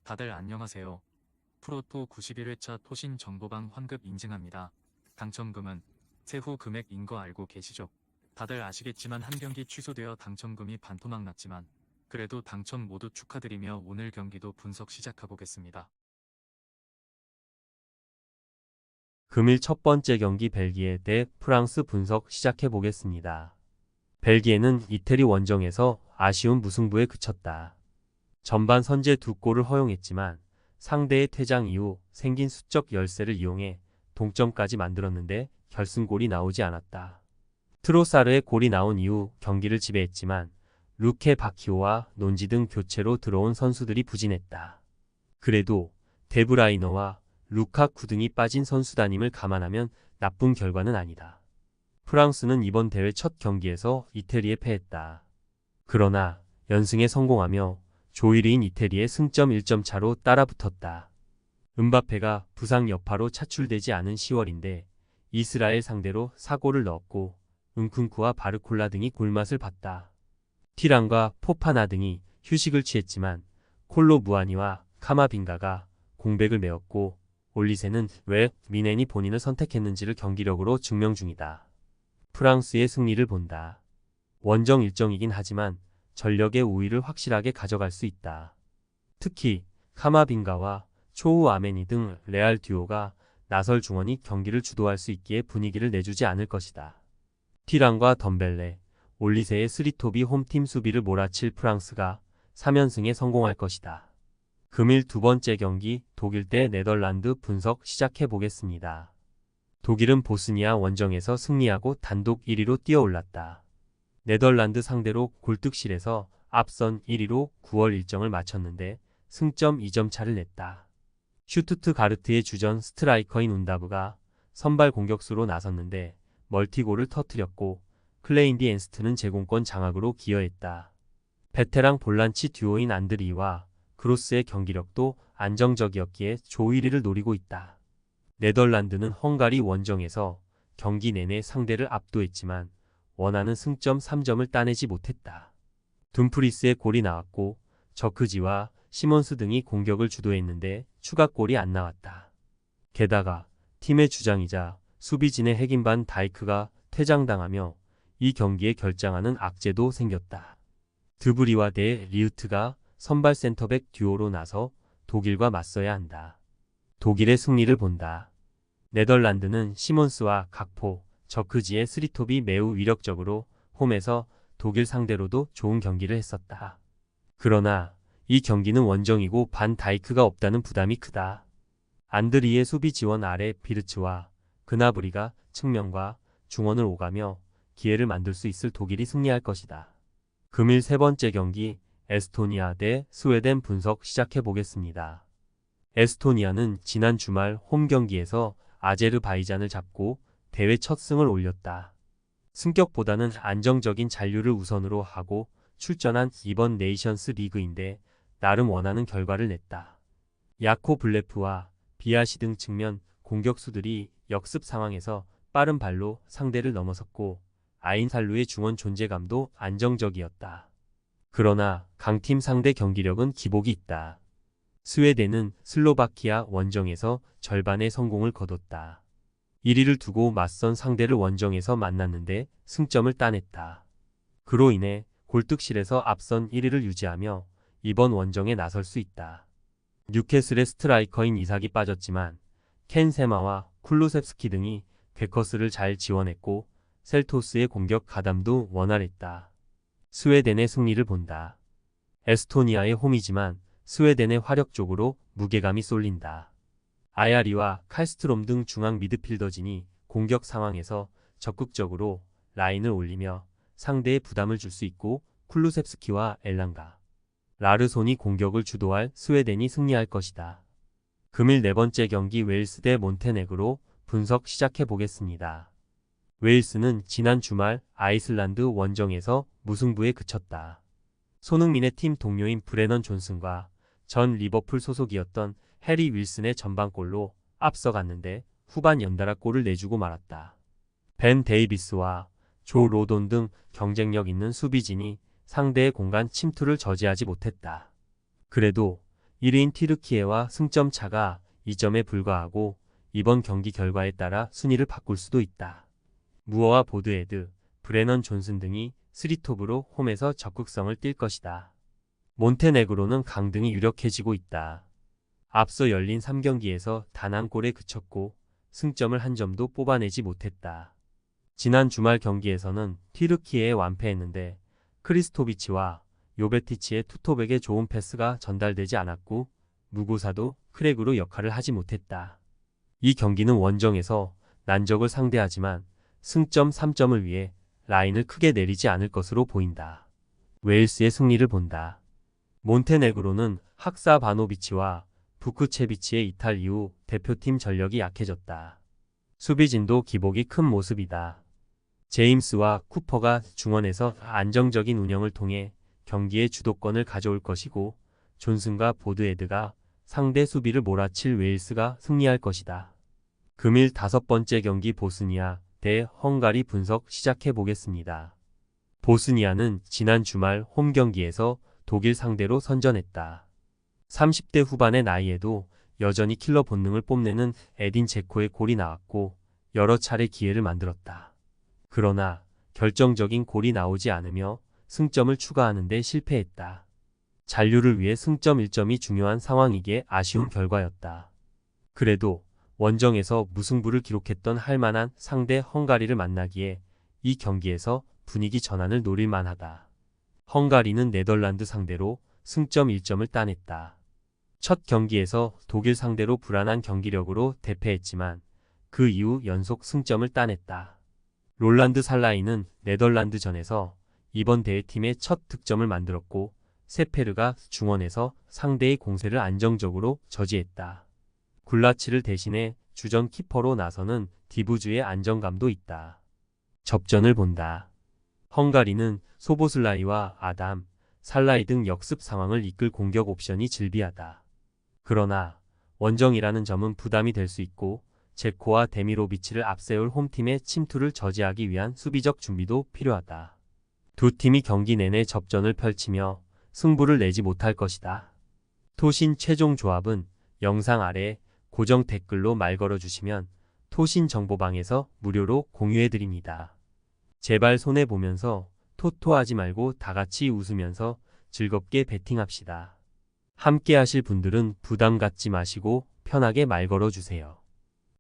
다들 안녕하세요. 프로토 91회차 토신 정보방 환급 인증합니다. 당첨금은 세후 금액인 거 알고 계시죠? 다들 아시겠지만 한 경기 취소되어 당첨금이 반토막 났지만 그래도 당첨 모두 축하드리며 오늘 경기도 분석 시작해보겠습니다. 금일 첫 번째 경기 벨기에 대 프랑스 분석 시작해 보겠습니다. 벨기에는 이태리 원정에서 아쉬운 무승부에 그쳤다. 전반 선제 2골을 허용했지만 상대의 퇴장 이후 생긴 수적 열세를 이용해 동점까지 만들었는데 결승골이 나오지 않았다. 트로사르의 골이 나온 이후 경기를 지배했지만 루케 바키오와 논지 등 교체로 들어온 선수들이 부진했다. 그래도 데브라이너와 루카쿠 등이 빠진 선수단임을 감안하면 나쁜 결과는 아니다. 프랑스는 이번 대회 첫 경기에서 이태리에 패했다. 그러나 연승에 성공하며 조 1위인 이태리의 승점 1점 차로 따라붙었다. 음바페가 부상 여파로 차출되지 않은 10월인데 이스라엘 상대로 4골을 넣었고 은쿤쿠와 바르콜라 등이 골맛을 봤다. 티란과 포파나 등이 휴식을 취했지만 콜로 무아니와 카마빈가가 공백을 메웠고 올리세는 왜 미넨이 본인을 선택했는지를 경기력으로 증명 중이다. 프랑스의 승리를 본다. 원정 일정이긴 하지만 전력의 우위를 확실하게 가져갈 수 있다. 특히 카마빈가와 초우 아메니 등 레알 듀오가 나설 중원이 경기를 주도할 수 있기에 분위기를 내주지 않을 것이다. 티란과 덤벨레, 올리세의 스리톱이 홈팀 수비를 몰아칠 프랑스가 3연승에 성공할 것이다. 금일 두 번째 경기 독일 대 네덜란드 분석 시작해 보겠습니다. 독일은 보스니아 원정에서 승리하고 단독 1위로 뛰어올랐다. 네덜란드 상대로 골득실에서 앞선 1위로 9월 일정을 마쳤는데 승점 2점 차를 냈다. 슈투트가르트의 주전 스트라이커인 운다브가 선발 공격수로 나섰는데 멀티골을 터뜨렸고 클레인디 엔스트는 제공권 장악으로 기여했다. 베테랑 볼란치 듀오인 안드리와 그로스의 경기력도 안정적이었기에 조 1위를 노리고 있다. 네덜란드는 헝가리 원정에서 경기 내내 상대를 압도했지만 원하는 승점 3점을 따내지 못했다. 둠프리스의 골이 나왔고 저크지와 시몬스 등이 공격을 주도했는데 추가골이 안 나왔다. 게다가 팀의 주장이자 수비진의 핵인반 다이크가 퇴장당하며 이 경기에 결장하는 악재도 생겼다. 드브리와 데 리우트가 선발 센터백 듀오로 나서 독일과 맞서야 한다. 독일의 승리를 본다. 네덜란드는 시몬스와 각포, 저크지의 스리톱이 매우 위력적으로 홈에서 독일 상대로도 좋은 경기를 했었다. 그러나 이 경기는 원정이고 반 다이크가 없다는 부담이 크다. 안드리의 수비 지원 아래 비르츠와 그나브리가 측면과 중원을 오가며 기회를 만들 수 있을 독일이 승리할 것이다. 금일 세 번째 경기 에스토니아 대 스웨덴 분석 시작해 보겠습니다. 에스토니아는 지난 주말 홈 경기에서 아제르바이잔을 잡고 대회 첫 승을 올렸다. 승격보다는 안정적인 잔류를 우선으로 하고 출전한 이번 네이션스 리그인데 나름 원하는 결과를 냈다. 야코 블레프와 비아시 등 측면 공격수들이 역습 상황에서 빠른 발로 상대를 넘어섰고 아인살루의 중원 존재감도 안정적이었다. 그러나 강팀 상대 경기력은 기복이 있다. 스웨덴은 슬로바키아 원정에서 절반의 성공을 거뒀다. 1위를 두고 맞선 상대를 원정에서 만났는데 승점을 따냈다. 그로 인해 골득실에서 앞선 1위를 유지하며 이번 원정에 나설 수 있다. 뉴캐슬의 스트라이커인 이삭이 빠졌지만 켄 세마와 쿨루셉스키 등이 베커스를 잘 지원했고 셀토스의 공격 가담도 원활했다. 스웨덴의 승리를 본다. 에스토니아의 홈이지만 스웨덴의 화력 쪽으로 무게감이 쏠린다. 아야리와 칼스트롬 등 중앙 미드필더진이 공격 상황에서 적극적으로 라인을 올리며 상대에 부담을 줄 수 있고 쿨루셉스키와 엘랑가, 라르손이 공격을 주도할 스웨덴이 승리할 것이다. 금일 네 번째 경기 웨일스 대 몬테네그로 분석 시작해 보겠습니다. 웨일스는 지난 주말 아이슬란드 원정에서 무승부에 그쳤다. 손흥민의 팀 동료인 브레넌 존슨과 전 리버풀 소속이었던 해리 윌슨의 전반골로 앞서갔는데 후반 연달아 골을 내주고 말았다. 벤 데이비스와 조 로돈 등 경쟁력 있는 수비진이 상대의 공간 침투를 저지하지 못했다. 그래도 1위인 튀르키예와 승점 차가 2점에 불과하고 이번 경기 결과에 따라 순위를 바꿀 수도 있다. 무어와 보드헤드, 브레넌 존슨 등이 3톱으로 홈에서 적극성을 띨 것이다. 몬테네그로는 강등이 유력해지고 있다. 앞서 열린 3경기에서 단 한 골에 그쳤고 승점을 한 점도 뽑아내지 못했다. 지난 주말 경기에서는 튀르키예에 완패했는데 크리스토비치와 요베티치의 투톱에게 좋은 패스가 전달되지 않았고 무고사도 크랙으로 역할을 하지 못했다. 이 경기는 원정에서 난적을 상대하지만 승점 3점을 위해 라인을 크게 내리지 않을 것으로 보인다. 웨일스의 승리를 본다. 몬테네그로는 학사바노비치와 부쿠체비치의 이탈 이후 대표팀 전력이 약해졌다. 수비진도 기복이 큰 모습이다. 제임스와 쿠퍼가 중원에서 안정적인 운영을 통해 경기의 주도권을 가져올 것이고 존슨과 보드헤드가 상대 수비를 몰아칠 웨일스가 승리할 것이다. 금일 5번째 경기 보스니아 대 헝가리 분석 시작해 보겠습니다. 보스니아는 지난 주말 홈 경기에서 독일 상대로 선전했다. 30대 후반의 나이에도 여전히 킬러 본능을 뽐내는 에딘 제코의 골이 나왔고 여러 차례 기회를 만들었다. 그러나 결정적인 골이 나오지 않으며 승점을 추가하는 데 실패했다. 잔류를 위해 승점 1점이 중요한 상황이기에 아쉬운 결과였다. 그래도 원정에서 무승부를 기록했던 할만한 상대 헝가리를 만나기에 이 경기에서 분위기 전환을 노릴 만하다. 헝가리는 네덜란드 상대로 승점 1점을 따냈다. 첫 경기에서 독일 상대로 불안한 경기력으로 대패했지만 그 이후 연속 승점을 따냈다. 롤란드 살라이는 네덜란드전에서 이번 대회팀의 첫 득점을 만들었고 세페르가 중원에서 상대의 공세를 안정적으로 저지했다. 굴라치를 대신해 주전 키퍼로 나서는 디부주의 안정감도 있다. 접전을 본다. 헝가리는 소보슬라이와 아담, 살라이 등 역습 상황을 이끌 공격 옵션이 즐비하다. 그러나 원정이라는 점은 부담이 될 수 있고 제코와 데미로비치를 앞세울 홈팀의 침투를 저지하기 위한 수비적 준비도 필요하다. 두 팀이 경기 내내 접전을 펼치며 승부를 내지 못할 것이다. 토신 최종 조합은 영상 아래 고정 댓글로 말 걸어주시면 토신 정보방에서 무료로 공유해드립니다. 제발 손해보면서 토토하지 말고 다같이 웃으면서 즐겁게 베팅합시다. 함께 하실 분들은 부담 갖지 마시고 편하게 말 걸어주세요.